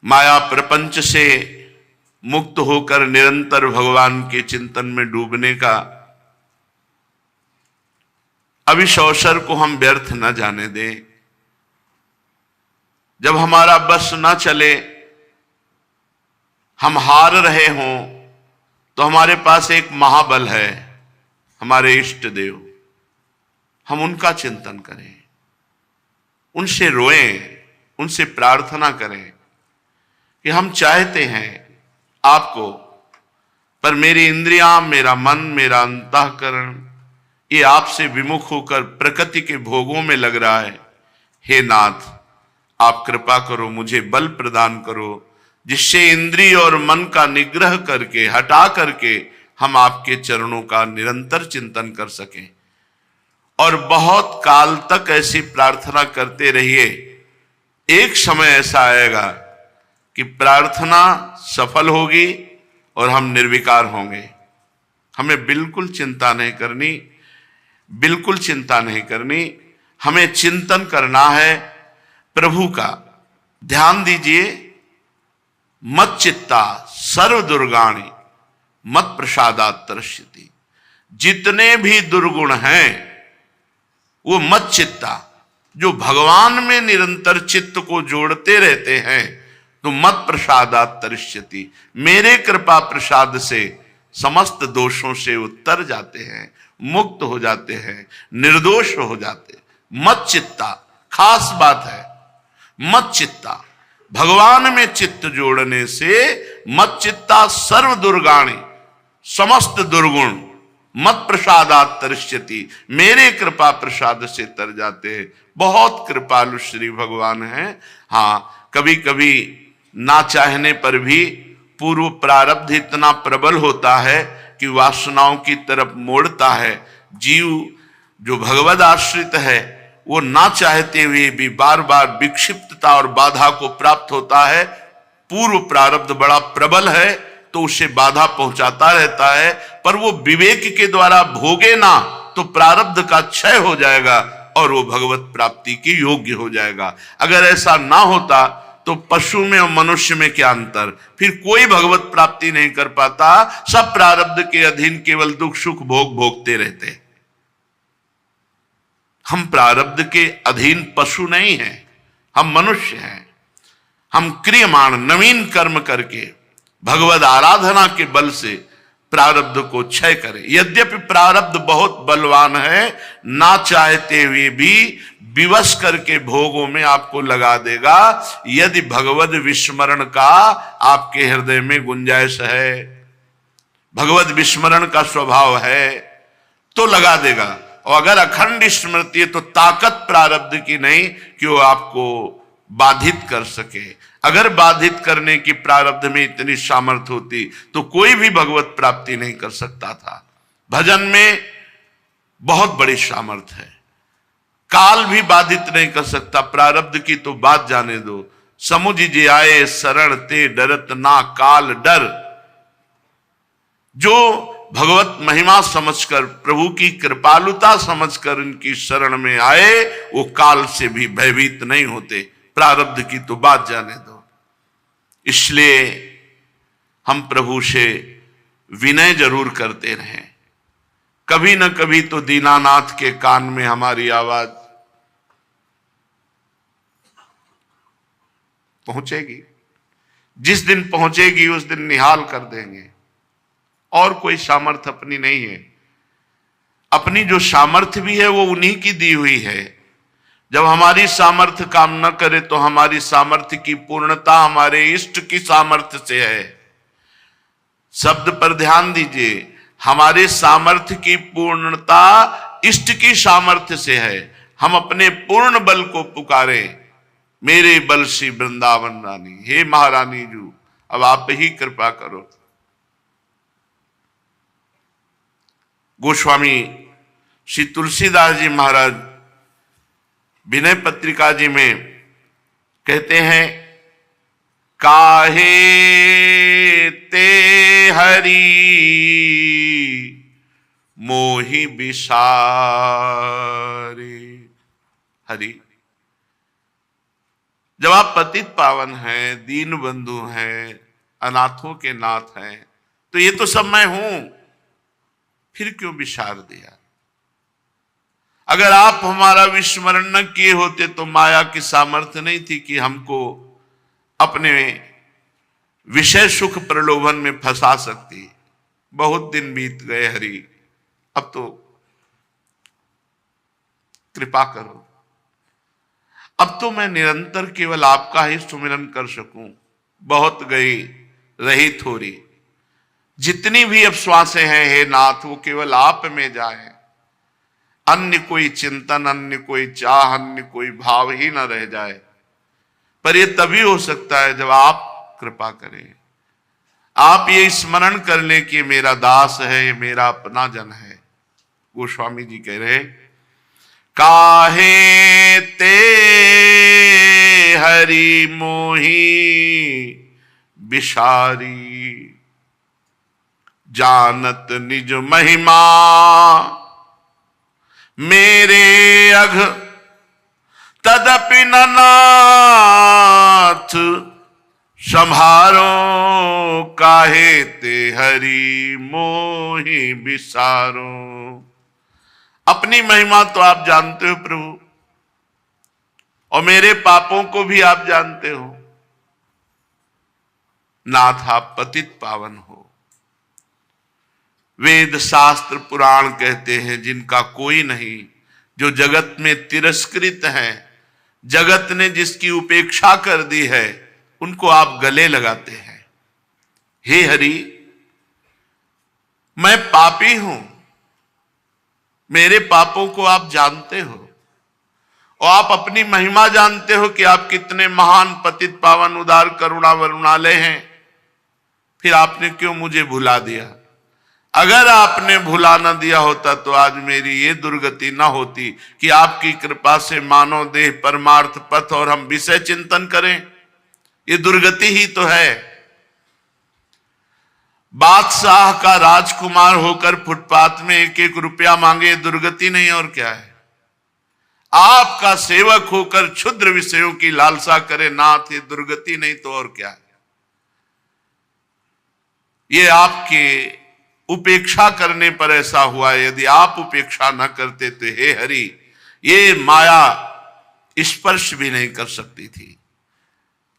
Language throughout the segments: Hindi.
माया प्रपंच से मुक्त होकर निरंतर भगवान के चिंतन में डूबने का अब इस अवसर को हम व्यर्थ न जाने दें। जब हमारा बस न चले, हम हार रहे हों, तो हमारे पास एक महाबल है, हमारे इष्ट देव। हम उनका चिंतन करें, उनसे रोएं, उनसे प्रार्थना करें कि हम चाहते हैं आपको, पर मेरी इंद्रियां, मेरा मन, मेरा अंतःकरण ये आपसे विमुख होकर प्रकृति के भोगों में लग रहा है। हे नाथ, आप कृपा करो, मुझे बल प्रदान करो, जिससे इंद्रिय और मन का निग्रह करके, हटा करके हम आपके चरणों का निरंतर चिंतन कर सकें। और बहुत काल तक ऐसी प्रार्थना करते रहिए। एक समय ऐसा आएगा कि प्रार्थना सफल होगी और हम निर्विकार होंगे। हमें बिल्कुल चिंता नहीं करनी, बिल्कुल चिंता नहीं करनी। हमें चिंतन करना है प्रभु का। ध्यान दीजिए, मत चित्ता सर्व दुर्गाणि मत प्रसादात् तरिष्यति। जितने भी दुर्गुण हैं वो मत चित्ता, जो भगवान में निरंतर चित्त को जोड़ते रहते हैं, तो मत प्रसादात् तरिष्यति, मेरे कृपा प्रसाद से समस्त दोषों से उत्तर जाते हैं, मुक्त हो जाते हैं, निर्दोष हो जाते। मत चित्ता खास बात है। मत चित्ता, भगवान में चित्त जोड़ने से मत चित्ता सर्व दुर्गाणि, समस्त दुर्गुण मत प्रसादात् तरिष्यति, मेरे कृपा प्रसाद से तर जाते हैं। बहुत कृपालु श्री भगवान हैं। हाँ, कभी कभी ना चाहने पर भी पूर्व प्रारब्ध इतना प्रबल होता है कि वासनाओं की तरफ मोड़ता है। जीव जो भगवद आश्रित है वो ना चाहते हुए भी बार बार विक्षिप्तता और बाधा को प्राप्त होता है। पूर्व प्रारब्ध बड़ा प्रबल है तो उसे बाधा पहुंचाता रहता है, पर वो विवेक के द्वारा भोगे ना तो प्रारब्ध का क्षय हो जाएगा और वो भगवत प्राप्ति के योग्य हो जाएगा। अगर ऐसा ना होता तो पशु में और मनुष्य में क्या अंतर? फिर कोई भगवत प्राप्ति नहीं कर पाता। सब प्रारब्ध के अधीन केवल दुख सुख भोग भोगते रहते। हम प्रारब्ध के अधीन पशु नहीं हैं, हम मनुष्य हैं। हम क्रियमाण नवीन कर्म करके भगवद आराधना के बल से प्रारब्ध को क्षय करें। यद्यपि प्रारब्ध बहुत बलवान है, ना चाहते हुए भी विवश करके भोगों में आपको लगा देगा। यदि भगवद विस्मरण का आपके हृदय में गुंजाइश है, भगवद विस्मरण का स्वभाव है, तो लगा देगा। और अगर अखंड स्मृति है तो ताकत प्रारब्ध की नहीं कि वो आपको बाधित कर सके। अगर बाधित करने की प्रारब्ध में इतनी सामर्थ्य होती तो कोई भी भगवत प्राप्ति नहीं कर सकता था। भजन में बहुत बड़ी सामर्थ्य है, काल भी बाधित नहीं कर सकता। प्रारब्ध की तो बात जाने दो। समुझ जे आए शरण ते डरत ना काल डर। जो भगवत महिमा समझकर, प्रभु की कृपालुता समझकर उनकी शरण में आए, वो काल से भी भयभीत नहीं होते। प्रारब्ध की तो बात जाने दो। इसलिए हम प्रभु से विनय जरूर करते रहें। कभी न कभी तो दीनानाथ के कान में हमारी आवाज पहुंचेगी। जिस दिन पहुंचेगी उस दिन निहाल कर देंगे। और कोई सामर्थ्य अपनी नहीं है। अपनी जो सामर्थ्य भी है वो उन्हीं की दी हुई है। जब हमारी सामर्थ्य काम न करे तो हमारी सामर्थ्य की पूर्णता हमारे इष्ट की सामर्थ्य से है। शब्द पर ध्यान दीजिए, हमारे सामर्थ्य की पूर्णता इष्ट की सामर्थ्य से है। हम अपने पूर्ण बल को पुकारे, मेरे बल से वृंदावन रानी, हे महारानी जू अब आप ही कृपा करो। गोस्वामी श्री तुलसीदास जी महाराज विनय पत्रिका जी में कहते हैं, काहे ते हरि मोहि विसारे। हरि जब आप पतित पावन हैं, दीन बंधु हैं, अनाथों के नाथ हैं, तो ये तो सब मैं हूं, फिर क्यों विसार दिया? अगर आप हमारा विस्मरण न किए होते तो माया की सामर्थ्य नहीं थी कि हमको अपने विषय सुख प्रलोभन में फंसा सकती। बहुत दिन बीत गए हरि, अब तो कृपा करो, अब तो मैं निरंतर केवल आपका ही सुमिरन कर सकूं। बहुत गई रही थोड़ी, जितनी भी अब श्वासें हैं हे नाथ, वो केवल आप में जाए। अन्य कोई चिंतन, अन्य कोई चाह, अन्य कोई भाव ही न रह जाए। पर ये तभी हो सकता है जब आप कृपा करें, आप ये स्मरण कर लें कि मेरा दास है, ये मेरा अपना जन है। गोस्वामी जी कह रहे, काहे ते हरि मोही बिसारी, जानत निज महिमा मेरे अघ, तदपि न नाथ संभारो, काहे ते हरि मोहि बिसारो। अपनी महिमा तो आप जानते हो प्रभु, और मेरे पापों को भी आप जानते हो। नाथ आप पतित पावन हो। वेद शास्त्र पुराण कहते हैं जिनका कोई नहीं, जो जगत में तिरस्कृत हैं, जगत ने जिसकी उपेक्षा कर दी है, उनको आप गले लगाते हैं। हे हरि, मैं पापी हूं, मेरे पापों को आप जानते हो, और आप अपनी महिमा जानते हो कि आप कितने महान पतित पावन उदार करुणा वरुणालय हैं। फिर आपने क्यों मुझे भुला दिया? अगर आपने भुला न दिया होता तो आज मेरी ये दुर्गति न होती कि आपकी कृपा से मानव देह, परमार्थ पथ और हम विषय चिंतन करें। ये दुर्गति ही तो है। बादशाह का राजकुमार होकर फुटपाथ में एक एक रुपया मांगे, दुर्गति नहीं और क्या है? आपका सेवक होकर क्षुद्र विषयों की लालसा करे नाथ, ये दुर्गति नहीं तो और क्या है? ये आपके उपेक्षा करने पर ऐसा हुआ। यदि आप उपेक्षा न करते तो हे हरि, ये माया स्पर्श भी नहीं कर सकती थी।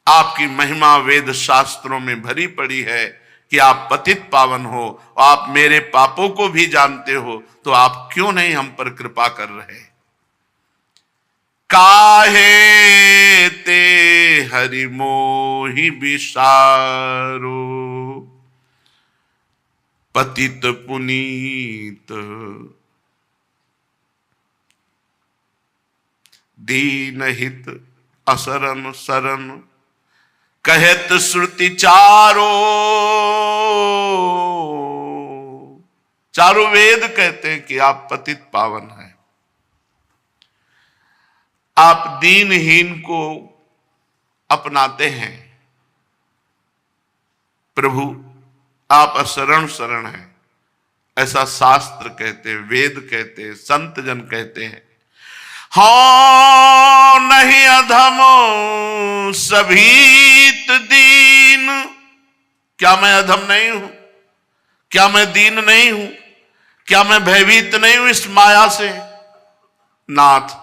आपकी महिमा वेद शास्त्रों में भरी पड़ी है कि आप पतित पावन हो, और आप मेरे पापों को भी जानते हो, तो आप क्यों नहीं हम पर कृपा कर रहे? काहे ते हरि मोहि बिसारो, पतित पुनीत दीन हित असरन सरन, कहत श्रुति चारो। चारों वेद कहते हैं कि आप पतित पावन हैं। आप दीनहीन को अपनाते हैं प्रभु, आप अशरण शरण हैं, ऐसा शास्त्र कहते हैं, वेद कहते हैं, संत जन कहते हैं। हाँ नहीं अधम सभीत दीन, क्या मैं अधम नहीं हूं? क्या मैं दीन नहीं हूं? क्या मैं भयभीत नहीं हूं इस माया से? नाथ,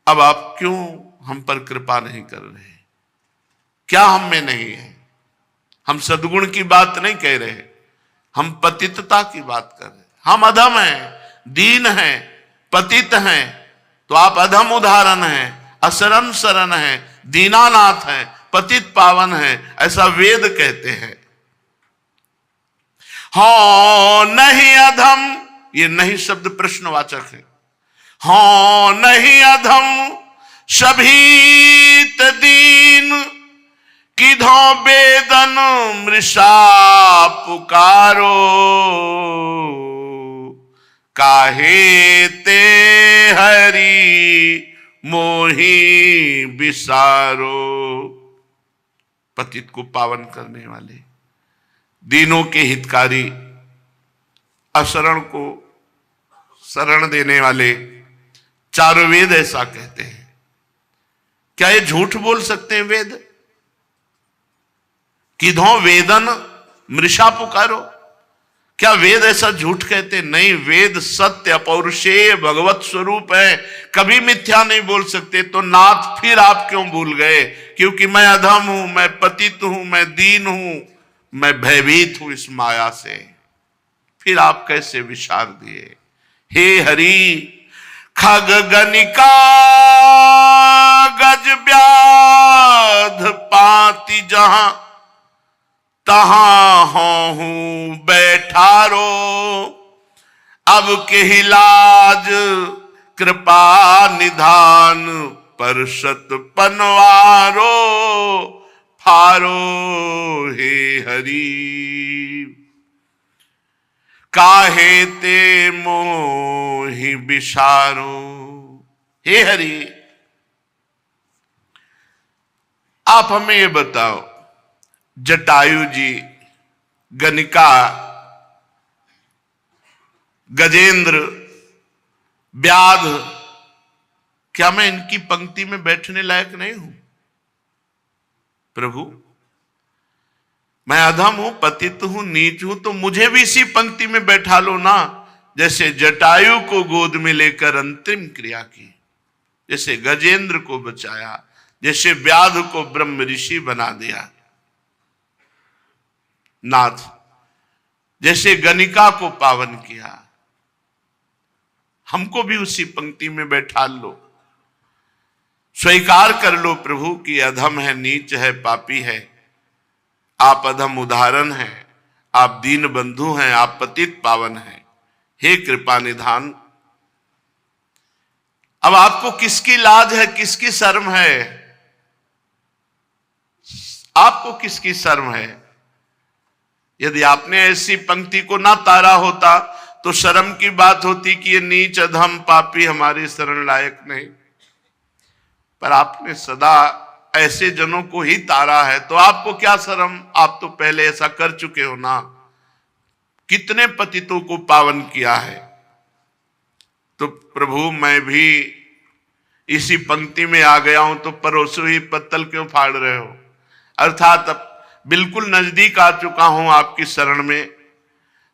अब आप क्यों हम पर कृपा नहीं कर रहे? क्या हम में नहीं है? हम सद्गुण की बात नहीं कह रहे, हम पतितता की बात कर रहे। हम अधम हैं, दीन हैं, पतित हैं, तो आप अधम उदाहरण हैं, असरन शरण हैं, दीनानाथ हैं, पतित पावन हैं, ऐसा वेद कहते हैं। हाँ नहीं अधम, ये नहीं शब्द प्रश्नवाचक है। हाँ नहीं अधम सभीत दीन, किधो वेदन मृषा पुकारो, काहे ते हरि मोहि बिसारो। पतित को पावन करने वाले, दीनों के हितकारी, अशरण को शरण देने वाले, चारों वेद ऐसा कहते हैं। क्या ये झूठ बोल सकते हैं वेद? किधो वेदन मृषा पुकारो, क्या वेद ऐसा झूठ कहते? नहीं, वेद सत्य अपौरुषेय भगवत स्वरूप है, कभी मिथ्या नहीं बोल सकते। तो नाथ फिर आप क्यों भूल गए? क्योंकि मैं अधम हूं, मैं पतित हूं, मैं दीन हूं, मैं भयभीत हूं इस माया से। फिर आप कैसे विचार दिए? हे हरि, खग गनिका गज व्याध पाती जहां तहां हूं बैठारो, अब के लाज कृपा निधान परसत पनवारो, फारो हे हरि। काहे ते मोहि बिसारो। हे हरि, आप हमें ये बताओ, जटायु जी, गनिका, गजेंद्र, व्याध, क्या मैं इनकी पंक्ति में बैठने लायक नहीं हूं? प्रभु, मैं अधम हूं, पतित हूं, नीच हूं, तो मुझे भी इसी पंक्ति में बैठा लो ना, जैसे जटायु को गोद में लेकर अंतिम क्रिया की, जैसे गजेंद्र को बचाया, जैसे व्याध को ब्रह्म ऋषि बना दिया। नाथ, जैसे गनिका को पावन किया, हमको भी उसी पंक्ति में बैठा लो। स्वीकार कर लो प्रभु कि अधम है, नीच है, पापी है। आप अधम उदाहरण हैं, आप दीन बंधु हैं, आप पतित पावन हैं। हे कृपा निधान, अब आपको किसकी लाज है, किसकी शर्म है? आपको किसकी शर्म है? यदि आपने ऐसी पंक्ति को ना तारा होता तो शर्म की बात होती कि ये नीच अधम पापी हमारी शरण लायक नहीं। पर आपने सदा ऐसे जनों को ही तारा है, तो आपको क्या शर्म? आप तो पहले ऐसा कर चुके हो ना, कितने पतितों को पावन किया है। तो प्रभु, मैं भी इसी पंक्ति में आ गया हूं, तो परोसो ही पत्तल क्यों फाड़ रहे हो? अर्थात अब बिल्कुल नजदीक आ चुका हूं आपकी शरण में,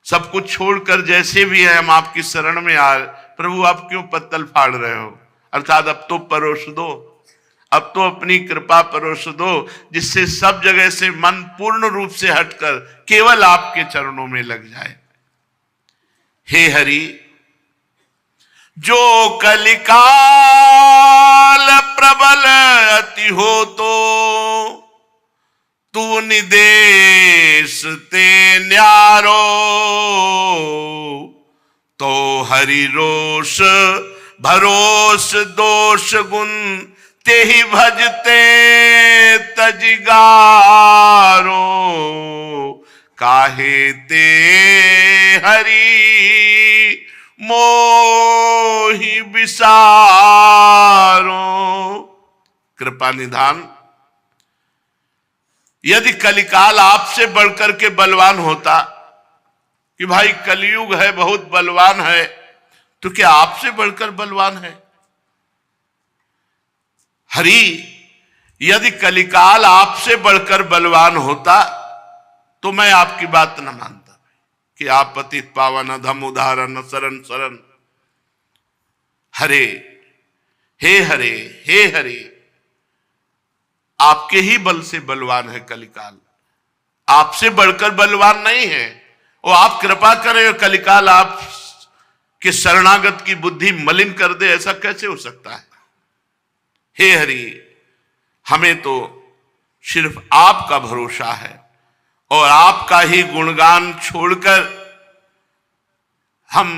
सब कुछ छोड़कर जैसे भी है हम आपकी शरण में आ, प्रभु आप क्यों पत्तल फाड़ रहे हो? अर्थात अब तो परोस दो, अब तो अपनी कृपा परोस दो, जिससे सब जगह से मन पूर्ण रूप से हटकर केवल आपके चरणों में लग जाए। हे हरि, जो कलिकाल प्रबल अति हो तो तू निदेश ते न्यारो, तो हरि रोष भरोस दोष गुण ते ही भजते तजगारो, काहे ते हरि मोहि विसारो। कृपा निधान, यदि कलिकाल आपसे बढ़कर के बलवान होता कि भाई कलयुग है, बहुत बलवान है, तो क्या आपसे बढ़कर बलवान है? हरि, यदि कलिकाल आपसे बढ़कर बलवान होता तो मैं आपकी बात न मानता कि आप पतित पावन अधम उदाहरण शरण शरण। हरे, हे हरे, हे हरे, आपके ही बल से बलवान है कलिकाल, आपसे बढ़कर बलवान नहीं है। वो आप कृपा करें और कलिकाल आप के शरणागत की बुद्धि मलिन कर दे, ऐसा कैसे हो सकता है? हे हरि, हमें तो सिर्फ आपका भरोसा है और आपका ही गुणगान छोड़कर हम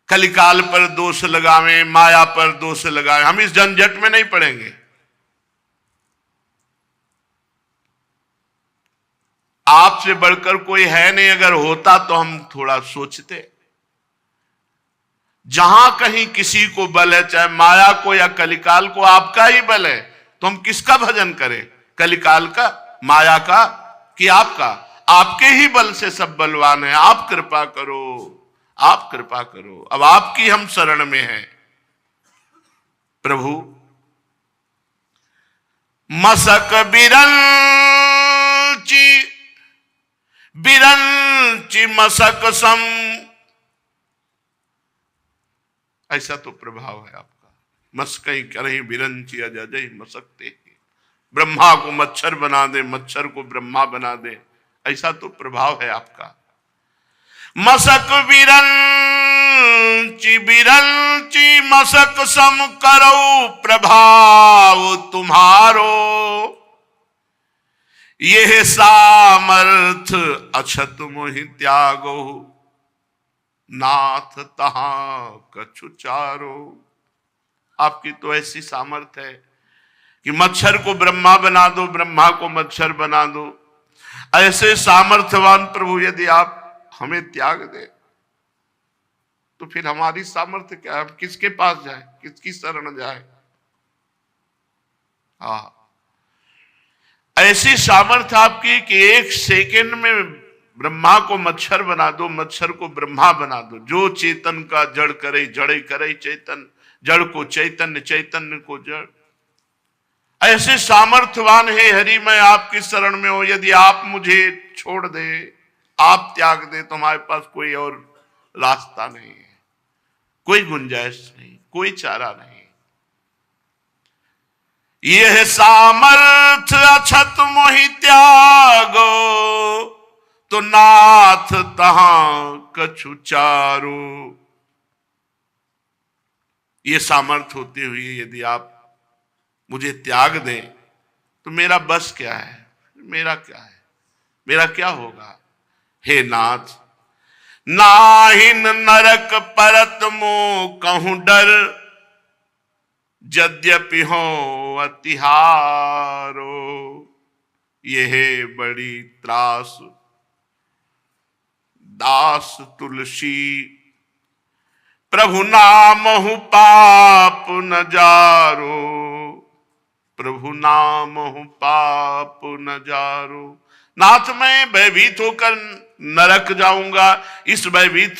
कलिकाल पर दोष लगावें, माया पर दोष लगावें, हम इस झंझट में नहीं पड़ेंगे। आपसे बढ़कर कोई है नहीं, अगर होता तो हम थोड़ा सोचते। जहां कहीं किसी को बल है, चाहे माया को या कलिकाल को, आपका ही बल है, तो हम किसका भजन करें? कलिकाल का, माया का कि आपका? आपके ही बल से सब बलवान है। आप कृपा करो, आप कृपा करो, अब आपकी हम शरण में हैं। प्रभु, मसक बिरंची बिरंची मसक सम। ऐसा तो प्रभाव है आपका। मस्कई करही बिरंची अजय मसकते। ब्रह्मा को मच्छर बना दे, मच्छर को ब्रह्मा बना दे, ऐसा तो प्रभाव है आपका। मसक बिरंची बिरंची मसक सम करो प्रभाव तुम्हारो। यह सामर्थ अछत मोहि त्यागो नाथ तहां कछु चारो। आपकी तो ऐसी सामर्थ है कि मच्छर को ब्रह्मा बना दो, ब्रह्मा को मच्छर बना दो। ऐसे सामर्थ्यवान प्रभु यदि आप हमें त्याग दे तो फिर हमारी सामर्थ्य क्या है? हम किसके पास जाए, किसकी शरण जाए? ऐसी सामर्थ्य आपकी कि एक सेकंड में ब्रह्मा को मच्छर बना दो, मच्छर को ब्रह्मा बना दो। जो चेतन का जड़ करे, जड़े करे चेतन, जड़ को चैतन्य, चैतन्य को जड़। ऐसे सामर्थ्यवान है हरि, मैं आपकी शरण में हूं। यदि आप मुझे छोड़ दे, आप त्याग दे तो हमारे पास कोई और रास्ता नहीं है, कोई गुंजाइश नहीं, कोई चारा नहीं। यह सामर्थ अछत मोहि त्यागो तो नाथ तहां कछु चारो। ये सामर्थ होते हुए यदि आप मुझे त्याग दें तो मेरा बस क्या है, मेरा क्या है, मेरा क्या होगा? हे नाथ, नाहिन नरक परत मो कहूं डर, यद्यपि हो अतिहारो। यह बड़ी त्रास दास तुलसी, प्रभु नामहु पाप न जारो। प्रभु नामहु पाप न जारो। नाथ, मैं भयभीत होकर नरक जाऊंगा, इस भयभीत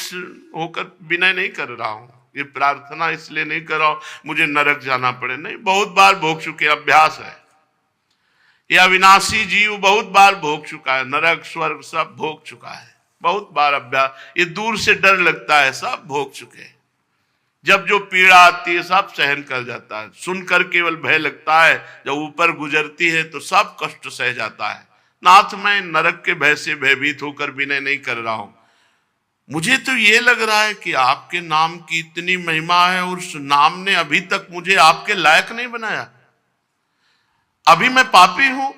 होकर विनय नहीं कर रहा हूं। ये प्रार्थना इसलिए नहीं कर रहा हूं मुझे नरक जाना पड़े, नहीं। बहुत बार भोग चुके, अभ्यास है। यह अविनाशी जीव बहुत बार भोग चुका है, नरक स्वर्ग सब भोग चुका है, बहुत बार अभ्यास। ये दूर से डर लगता है, सब भोग चुके। जब जो पीड़ा आती है सब सहन कर जाता है, सुनकर केवल भय लगता है, जब ऊपर गुजरती है तो सब कष्ट सह जाता है। नाथ, मैं नरक के भय से भयभीत होकर विनय नहीं कर रहा हूं। मुझे तो ये लग रहा है कि आपके नाम की इतनी महिमा है और उस नाम ने अभी तक मुझे आपके लायक नहीं बनाया। अभी मैं पापी हूं,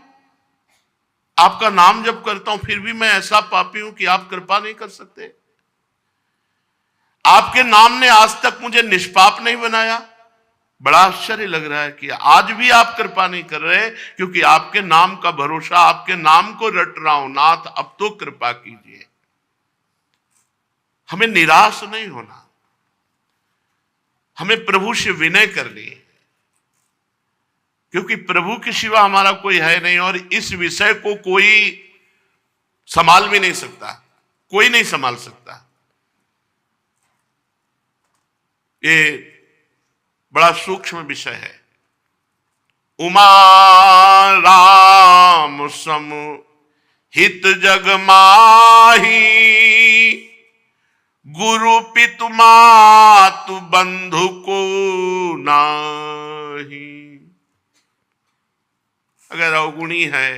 आपका नाम जब करता हूं फिर भी मैं ऐसा पापी हूं कि आप कृपा नहीं कर सकते। आपके नाम ने आज तक मुझे निष्पाप नहीं बनाया। बड़ा आश्चर्य लग रहा है कि आज भी आप कृपा नहीं कर रहे, क्योंकि आपके नाम का भरोसा, आपके नाम को रट रहा हूं। नाथ, अब तो कृपा कीजिए। हमें निराश नहीं होना, हमें प्रभु से विनय करनी है, क्योंकि प्रभु के सिवा हमारा कोई है नहीं और इस विषय को कोई संभाल भी नहीं सकता, कोई नहीं संभाल सकता। ये बड़ा सूक्ष्म विषय है। उमा राम सम हित जग माही, गुरु पितु मातु बंधु को नाही। अगर अवगुणी है,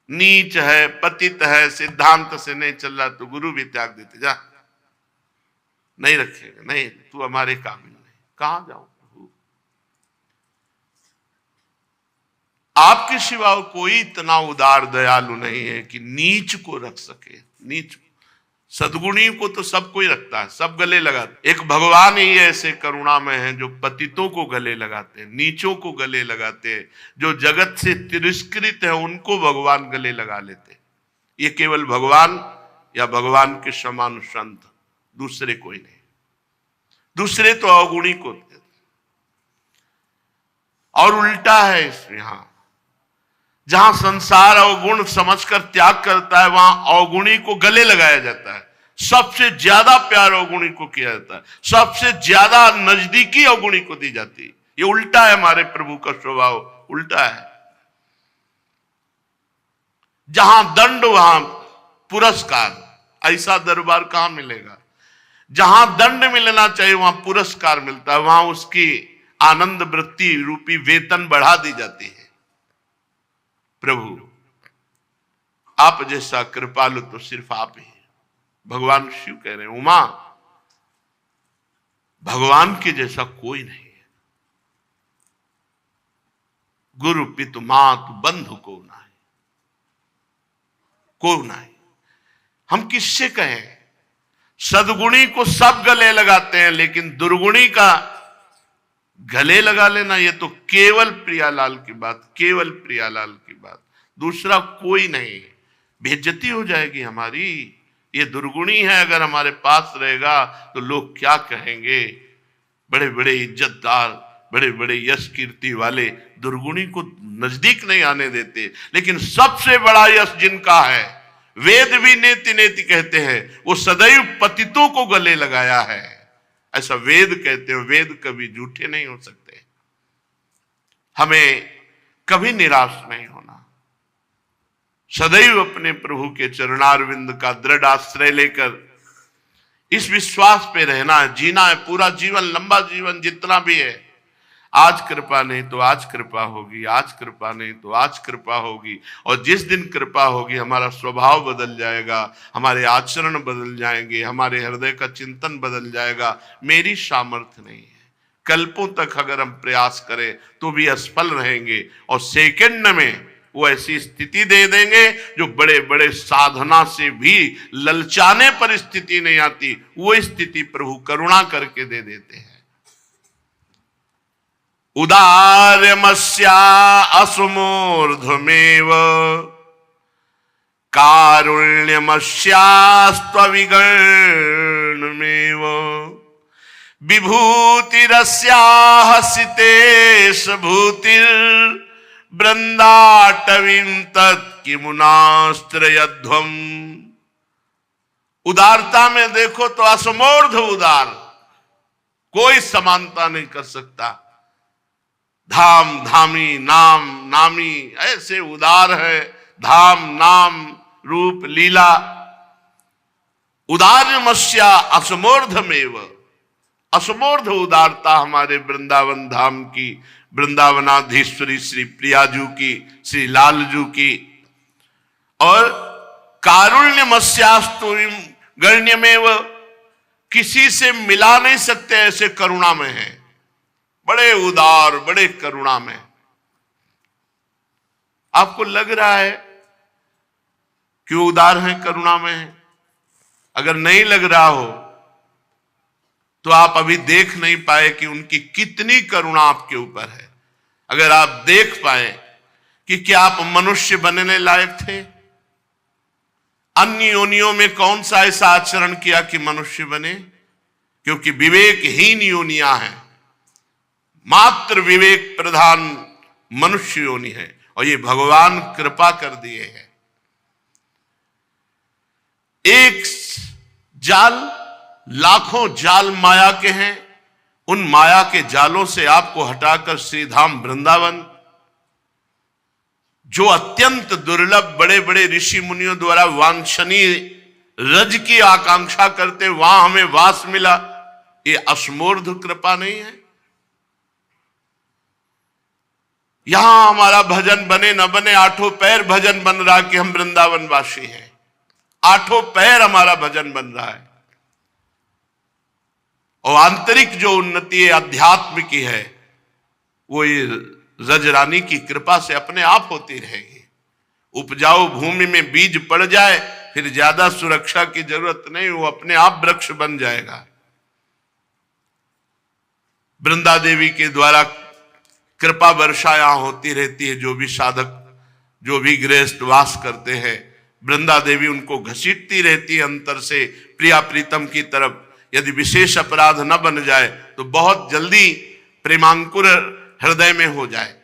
नीच है, पतित है, सिद्धांत से नहीं चल रहा तो गुरु भी त्याग देते, जा नहीं रखेगा, नहीं तू हमारे काबिल नहीं। कहां जाऊं प्रभु? आपके सिवा कोई इतना उदार दयालु नहीं है कि नीच को रख सके। नीच सद्गुणी को तो सब कोई रखता है, सब गले लगाते। एक भगवान ही ऐसे करुणामय हैं जो पतितों को गले लगाते हैं, नीचों को गले लगाते हैं, जो जगत से तिरस्कृत है उनको भगवान गले लगा लेते। ये केवल भगवान या भगवान के समान संत, दूसरे कोई नहीं। दूसरे तो अवगुणी को, और उल्टा है यहां। जहां संसार अवगुण समझकर त्याग करता है, वहां अवगुणी को गले लगाया जाता है। सबसे ज्यादा प्यार अवगुणी को किया जाता है, सबसे ज्यादा नजदीकी अवगुणी को दी जाती है। ये उल्टा है, हमारे प्रभु का स्वभाव उल्टा है। जहां दंड वहां पुरस्कार। ऐसा दरबार कहां मिलेगा? जहां दंड मिलना चाहिए वहां पुरस्कार मिलता है, वहां उसकी आनंद वृत्ति रूपी वेतन बढ़ा दी जाती है। प्रभु आप जैसा कृपालु तो सिर्फ आप ही। भगवान शिव कह रहे हैं, उमा भगवान के जैसा कोई नहीं है। गुरु पितु मातु बंधु को नहीं, को नहीं। हम किससे कहें? सदगुणी को सब गले लगाते हैं, लेकिन दुर्गुणी का गले लगा लेना ये तो केवल प्रियालाल की बात, केवल प्रियालाल की बात, दूसरा कोई नहीं। बेइज्जती हो जाएगी हमारी। ये दुर्गुणी है, अगर हमारे पास रहेगा तो लोग क्या कहेंगे? बड़े बड़े इज्जतदार, बड़े बड़े यश कीर्ति वाले दुर्गुणी को नजदीक नहीं आने देते। लेकिन सबसे बड़ा यश जिनका है, वेद भी नेति नेति कहते हैं, वो सदैव पतितों को गले लगाया है। ऐसा वेद कहते हैं। वेद कभी झूठे नहीं हो सकते। हमें कभी निराश नहीं होना, सदैव अपने प्रभु के चरणारविंद का दृढ़ आश्रय लेकर इस विश्वास पे रहना है, जीना है पूरा जीवन, लंबा जीवन जितना भी है। आज कृपा नहीं तो आज कृपा होगी, आज कृपा नहीं तो आज कृपा होगी। और जिस दिन कृपा होगी हमारा स्वभाव बदल जाएगा, हमारे आचरण बदल जाएंगे, हमारे हृदय का चिंतन बदल जाएगा। मेरी सामर्थ्य नहीं है, कल्पों तक अगर हम प्रयास करें तो भी असफल रहेंगे। और सेकंड में वो ऐसी स्थिति दे देंगे जो बड़े बड़े साधना से भी ललचाने पर स्थिति नहीं आती, वो स्थिति प्रभु करुणा करके दे देते हैं। उदार्यमस्या असुमूर्ध्वमेव कारुण्यमस्यास्त्वविगर्णमेव विभूतिरस्याः सितेश भूतिर वृंदाटवीं तत्किमुनास्त्रयध्वम्। उदारता में देखो तो असमूर्ध उदार, कोई समानता नहीं कर सकता। धाम धामी नाम नामी ऐसे उदार है, धाम नाम रूप लीला। उदार्यमस्या असमूर्धमेव, असमूर्ध उदारता हमारे वृंदावन धाम की, वृंदावनाधीश्वरी श्री प्रियाजू की, श्री लालजू की। और कारुण्यमस्यास्तु गण्यमेव, किसी से मिला नहीं सकते ऐसे करुणा में है, बड़े उदार, बड़े करुणा में। आपको लग रहा है कि उदार हैं, करुणा में है? अगर नहीं लग रहा हो तो आप अभी देख नहीं पाए कि उनकी कितनी करुणा आपके ऊपर है। अगर आप देख पाए कि क्या आप मनुष्य बनने लायक थे, अन्य योनियों में कौन सा ऐसा आचरण किया कि मनुष्य बने? क्योंकि विवेकहीन योनियां हैं, मात्र विवेक प्रधान मनुष्य योनि है। और ये भगवान कृपा कर दिए हैं। एक जाल, लाखों जाल माया के हैं, उन माया के जालों से आपको हटाकर श्रीधाम वृंदावन, जो अत्यंत दुर्लभ बड़े बड़े ऋषि मुनियों द्वारा वांछनीय रज की आकांक्षा करते, वहां हमें वास मिला। ये असमूर्ध कृपा नहीं है? यहां हमारा भजन बने न बने, आठों पैर भजन बन रहा कि हम वृंदावन वासी हैं। आठों पैर हमारा भजन बन रहा है। और आंतरिक जो उन्नति है अध्यात्म की है, वो ये रजरानी की कृपा से अपने आप होती रहेगी। उपजाऊ भूमि में बीज पड़ जाए, फिर ज्यादा सुरक्षा की जरूरत नहीं, वो अपने आप वृक्ष बन जाएगा। वृंदा देवी के द्वारा कृपा वर्षा यहां होती रहती है। जो भी साधक, जो भी गृहस्थ वास करते हैं, वृंदा देवी उनको घसीटती रहती है अंतर से प्रिया प्रीतम की तरफ। यदि विशेष अपराध न बन जाए तो बहुत जल्दी प्रेमांकुर हृदय में हो जाए।